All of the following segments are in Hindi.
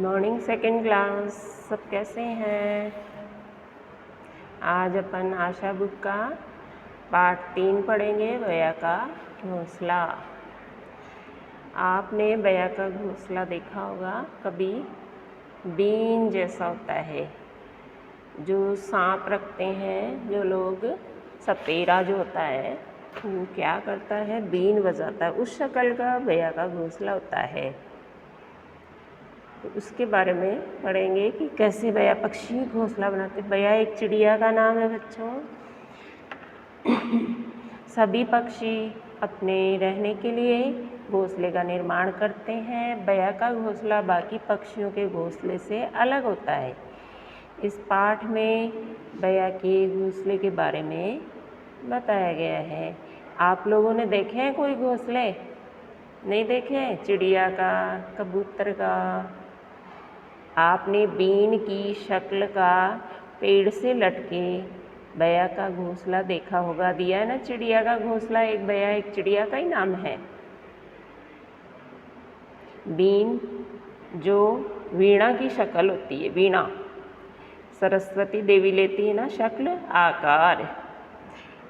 Morning second class. सब कैसे हैं? आज अपन आशा बुक का पार्ट 3 पढ़ेंगे, बया का घोंसला। आपने बया का घोंसला देखा होगा कभी? बीन जैसा होता है। जो सांप रखते हैं जो लोग, सपेरा जो होता है वो क्या करता है, बीन बजाता है। उस शक्ल का बया का घोंसला होता है। तो उसके बारे में पढ़ेंगे कि कैसे बया पक्षी घोंसला बनाते। बया एक चिड़िया का नाम है बच्चों। सभी पक्षी अपने रहने के लिए घोंसले का निर्माण करते हैं। बया का घोंसला बाकी पक्षियों के घोंसले से अलग होता है। इस पाठ में बया के घोंसले के बारे में बताया गया है। आप लोगों ने देखे हैं कोई घोंसले? नहीं देखे हैं? चिड़िया का, कबूतर का। आपने बीन की शक्ल का पेड़ से लटके बया का घोंसला देखा होगा। दिया है ना चिड़िया का घोंसला, एक बया एक चिड़िया का ही नाम है। बीन जो वीणा की शक्ल होती है, वीणा सरस्वती देवी लेती है ना शक्ल, आकार।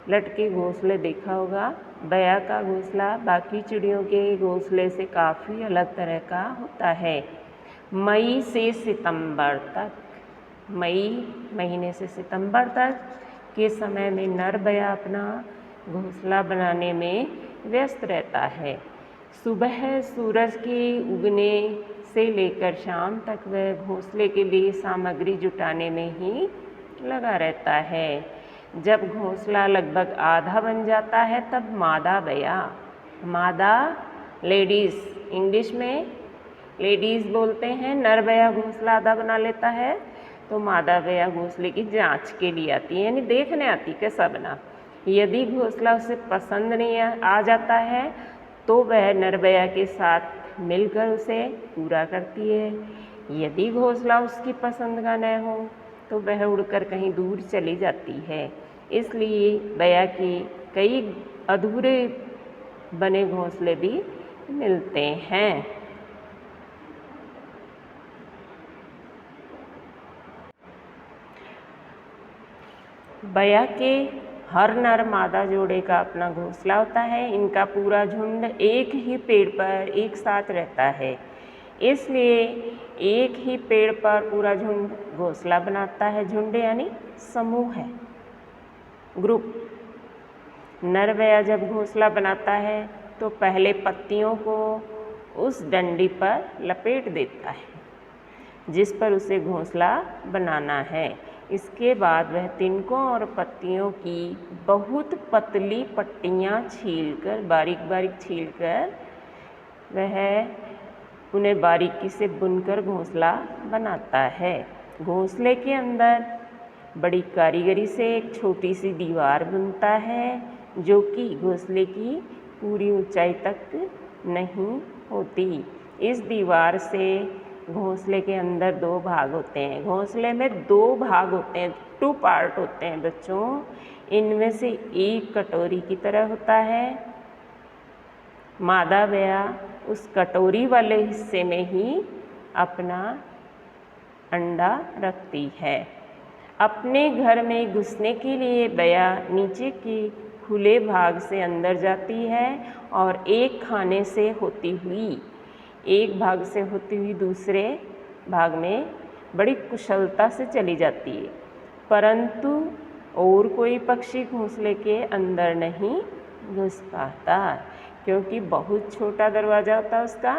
लटके घोंसले देखा होगा। बया का घोंसला बाकी चिड़ियों के घोंसले से काफ़ी अलग तरह का होता है। मई से सितंबर तक, मई महीने से सितंबर तक के समय में नर बया अपना घोंसला बनाने में व्यस्त रहता है। सुबह सूरज के उगने से लेकर शाम तक वह घोंसले के लिए सामग्री जुटाने में ही लगा रहता है। जब घोंसला लगभग आधा बन जाता है तब मादा बया, मादा लेडीज़, इंग्लिश में लेडीज़ बोलते हैं, नर बया घोंसला आधा बना लेता है तो मादा बया घोंसले की जांच के लिए आती है, यानी देखने आती कैसा बना। यदि घोंसला उसे पसंद नहीं आ जाता है तो वह नर बया के साथ मिलकर उसे पूरा करती है। यदि घोंसला उसकी पसंद का न हो तो वह उड़कर कहीं दूर चली जाती है। इसलिए बया के कई अधूरे बने घोंसले भी मिलते हैं। बया के हर नर मादा जोड़े का अपना घोंसला होता है। इनका पूरा झुंड एक ही पेड़ पर एक साथ रहता है, इसलिए एक ही पेड़ पर पूरा झुंड घोंसला बनाता है। झुंड यानी समूह है, ग्रुप। नर बया जब घोंसला बनाता है तो पहले पत्तियों को उस डंडी पर लपेट देता है जिस पर उसे घोंसला बनाना है। इसके बाद वह तिनकों और पत्तियों की बहुत पतली पट्टियाँ छीलकर, बारीक बारीक छीलकर वह उन्हें बारीकी से बुनकर घोंसला बनाता है। घोंसले के अंदर बड़ी कारीगरी से एक छोटी सी दीवार बुनता है जो कि घोंसले की पूरी ऊंचाई तक नहीं होती। इस दीवार से घोंसले के अंदर 2 भाग होते हैं। घोंसले में 2 भाग होते हैं, 2 पार्ट होते हैं बच्चों। इनमें से एक कटोरी की तरह होता है। मादा बया उस कटोरी वाले हिस्से में ही अपना अंडा रखती है। अपने घर में घुसने के लिए बया नीचे के खुले भाग से अंदर जाती है और एक खाने से होती हुई, एक भाग से होती हुई दूसरे भाग में बड़ी कुशलता से चली जाती है। परंतु और कोई पक्षी घोंसले के अंदर नहीं घुस पाता क्योंकि बहुत छोटा दरवाज़ा होता है उसका।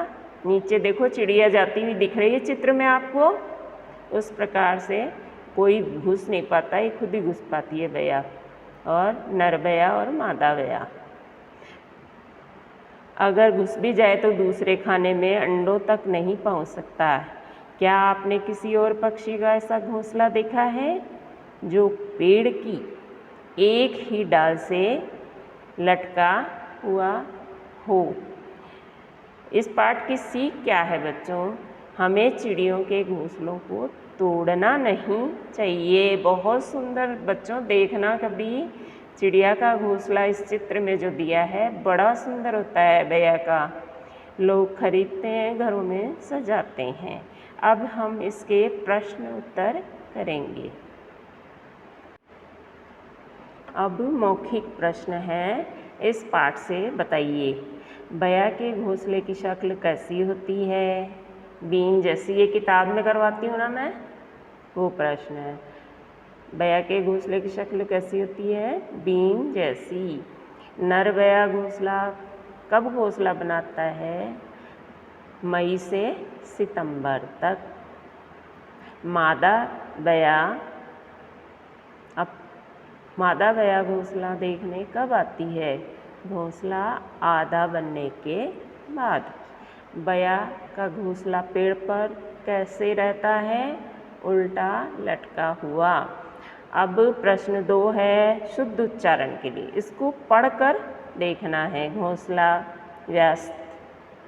नीचे देखो चिड़िया जाती हुई दिख रही है चित्र में आपको। उस प्रकार से कोई घुस नहीं पाता, ये खुद ही घुस पाती है बया, और नर बया और मादा बया। अगर घुस भी जाए तो दूसरे खाने में अंडों तक नहीं पहुंच सकता। क्या आपने किसी और पक्षी का ऐसा घोंसला देखा है जो पेड़ की एक ही डाल से लटका हुआ हो? इस पाठ की सीख क्या है बच्चों? हमें चिड़ियों के घोंसलों को तोड़ना नहीं चाहिए। बहुत सुंदर बच्चों, देखना कभी चिड़िया का घोंसला। इस चित्र में जो दिया है बड़ा सुंदर होता है बया का। लोग खरीदते हैं, घरों में सजाते हैं। अब हम इसके प्रश्न उत्तर करेंगे। अब मौखिक प्रश्न है, इस पाठ से बताइए बया के घोंसले की शक्ल कैसी होती है। बीन जैसी, ये किताब में करवाती हूँ ना मैं, वो प्रश्न है। बया के घोंसले की शक्ल कैसी होती है, बीन जैसी। नर बया घोंसला कब घोंसला बनाता है, मई से सितंबर तक। मादा बया मादा बया घोंसला देखने कब आती है, घोंसला आधा बनने के बाद। बया का घोंसला पेड़ पर कैसे रहता है, उल्टा लटका हुआ। अब प्रश्न 2 है शुद्ध उच्चारण के लिए, इसको पढ़कर देखना है। घोंसला, व्यस्त,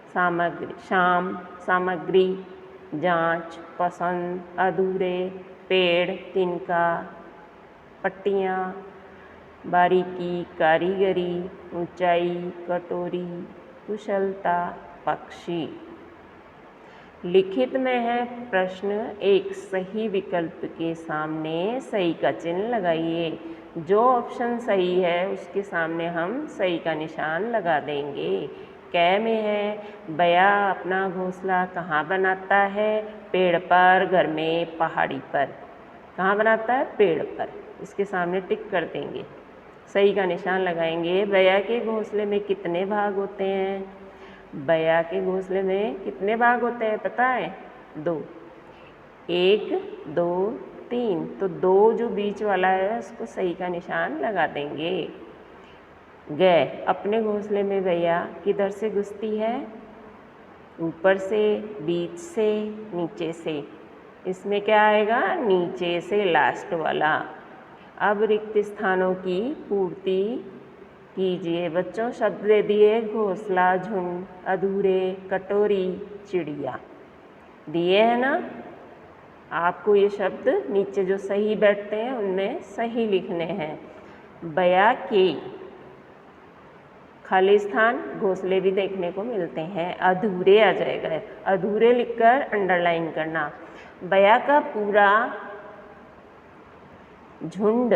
सामग्री, शाम, सामग्री, जांच, पसंद, अधूरे, पेड़, तिनका, पट्टियाँ, बारीकी, कारीगरी, ऊंचाई, कटोरी, कुशलता, पक्षी। लिखित में है प्रश्न 1, सही विकल्प के सामने सही का चिन्ह लगाइए। जो ऑप्शन सही है उसके सामने हम सही का निशान लगा देंगे। कै में है बया अपना घोंसला कहाँ बनाता है, पेड़ पर, घर में, पहाड़ी पर। कहाँ बनाता है, पेड़ पर। इसके सामने टिक कर देंगे, सही का निशान लगाएंगे। बया के घोंसले में कितने भाग होते हैं, बया के घोंसले में कितने भाग होते हैं पता है, 2। 1, 2, 3। तो 2 जो बीच वाला है उसको सही का निशान लगा देंगे। गै अपने घोंसले में बया किधर से घुसती है, ऊपर से, बीच से, नीचे से। इसमें क्या आएगा, नीचे से, लास्ट वाला। अब रिक्त स्थानों की पूर्ति कीजिए। बच्चों शब्द दे दिए, घोंसला, झुंड, अधूरे, कटोरी, चिड़िया दिए हैं ना। आपको ये शब्द नीचे जो सही बैठते हैं उनमें सही लिखने हैं। बया के खाली स्थान घोंसले भी देखने को मिलते हैं, अधूरे आ जाएगा, अधूरे लिखकर अंडरलाइन करना। बया का पूरा झुंड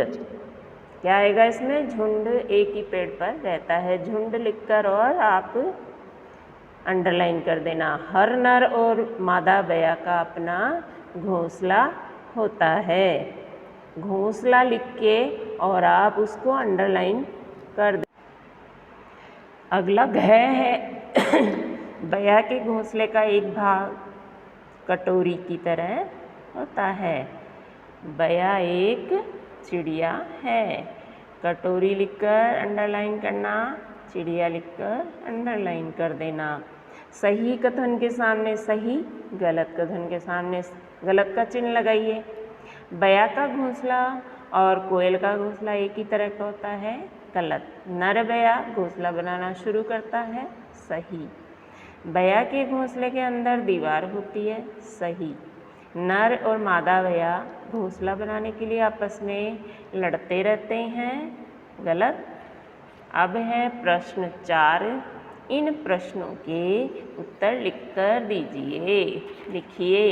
क्या आएगा इसमें, झुंड एक ही पेड़ पर रहता है, झुंड लिखकर और आप अंडरलाइन कर देना। हर नर और मादा बया का अपना घोंसला होता है। घोंसला लिख के और आप उसको अंडरलाइन कर दें। अगला घ है बया के घोंसले का एक भाग कटोरी की तरह होता है। बया एक चिड़िया है, कटोरी लिखकर अंडरलाइन करना, चिड़िया लिखकर अंडरलाइन कर देना। सही कथन के सामने सही, गलत कथन के सामने गलत का चिन्ह लगाइए। बया का घोंसला और कोयल का घोंसला एक ही तरह का होता है, गलत। नर बया घोंसला बनाना शुरू करता है, सही। बया के घोंसले के अंदर दीवार होती है, सही। नर और मादा बया घोंसला बनाने के लिए आपस में लड़ते रहते हैं, गलत। अब है प्रश्न 4, इन प्रश्नों के उत्तर लिखकर दीजिए। लिखिए,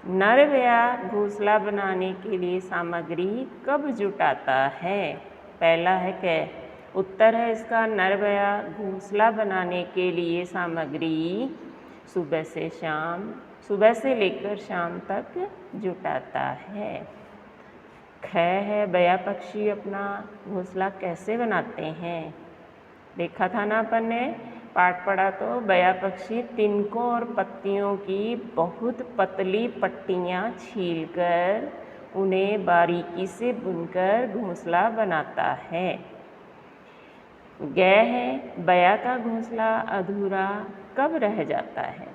नर बया घोंसला बनाने के लिए सामग्री कब जुटाता है। पहला है कै, उत्तर है इसका नर बया घोंसला बनाने के लिए सामग्री सुबह से लेकर शाम तक जुटाता है। ख है बया पक्षी अपना घोंसला कैसे बनाते हैं। देखा था ना अपन ने, पाठ पढ़ा तो बया पक्षी तिनकों और पत्तियों की बहुत पतली पट्टियाँ छीलकर उन्हें बारीकी से बुनकर घोंसला बनाता है। ग है बया का घोंसला अधूरा कब रह जाता है।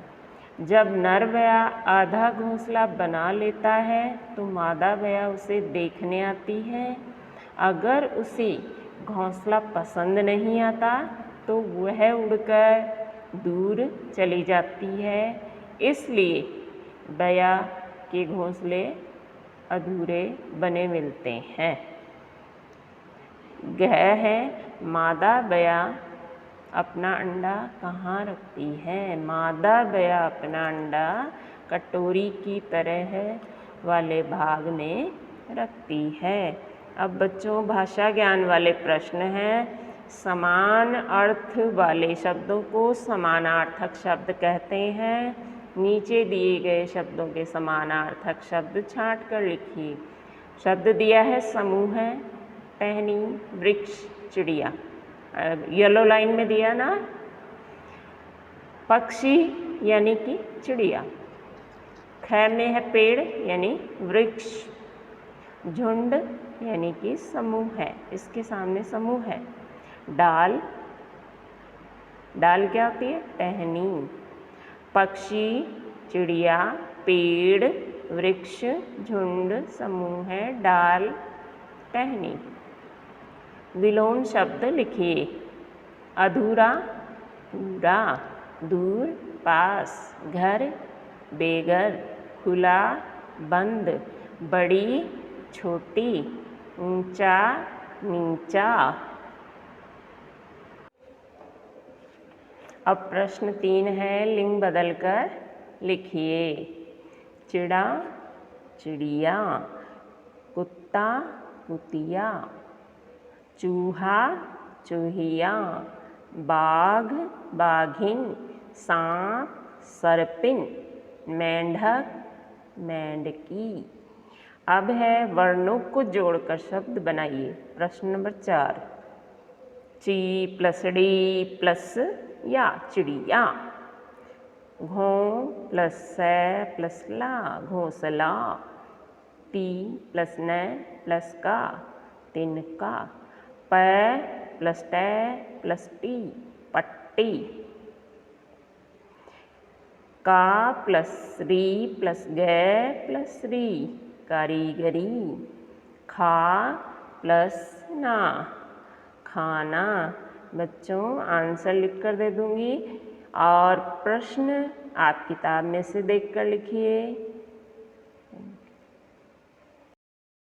जब नर बया आधा घोंसला बना लेता है तो मादा बया उसे देखने आती है। अगर उसे घोंसला पसंद नहीं आता तो वह उड़कर दूर चली जाती है। इसलिए बया के घोंसले अधूरे बने मिलते हैं। घ है मादा बया अपना अंडा कहाँ रखती है। मादा बया अपना अंडा कटोरी की तरह वाले भाग में रखती है। अब बच्चों भाषा ज्ञान वाले प्रश्न हैं। समान अर्थ वाले शब्दों को समानार्थक शब्द कहते हैं। नीचे दिए गए शब्दों के समानार्थक शब्द छांट कर लिखिए। शब्द दिया है समूह है, टहनी, वृक्ष, चिड़िया। येलो लाइन में दिया ना, पक्षी यानी कि चिड़िया। ख में है पेड़ यानी वृक्ष, झुंड यानी कि समूह है, इसके सामने समूह है। डाल, डाल क्या होती है? टहनी। पक्षी, चिड़िया, पेड़, वृक्ष, झुंड, समूह है, डाल, टहनी। विलोम शब्द लिखिए। अधूरा, पूरा, दूर, पास, घर, बेघर, खुला, बंद, बड़ी, छोटी, ऊंचा, नीचा। अब प्रश्न 3 है, लिंग बदलकर लिखिए। चिड़ा, चिड़िया, कुत्ता, कुतिया, चूहा, चूहिया, बाघ, बाघिन, सांप, सर्पिन, मेंढक, मेंढकी। अब है वर्णों को जोड़कर शब्द बनाइए। प्रश्न नंबर 4, ची प्लस डी प्लस या चिड़िया। घों प्लस से प्लस ला, घोंसला। टी प्लस न प्लस का, तिनका। प प्लस ट प्लस टी, पट्टी। का प्लस री प्लस ग प्लस री, कारीगरी। खा प्लस ना, खाना। बच्चों आंसर लिख कर दे दूँगी और प्रश्न आप किताब में से देख कर लिखिए।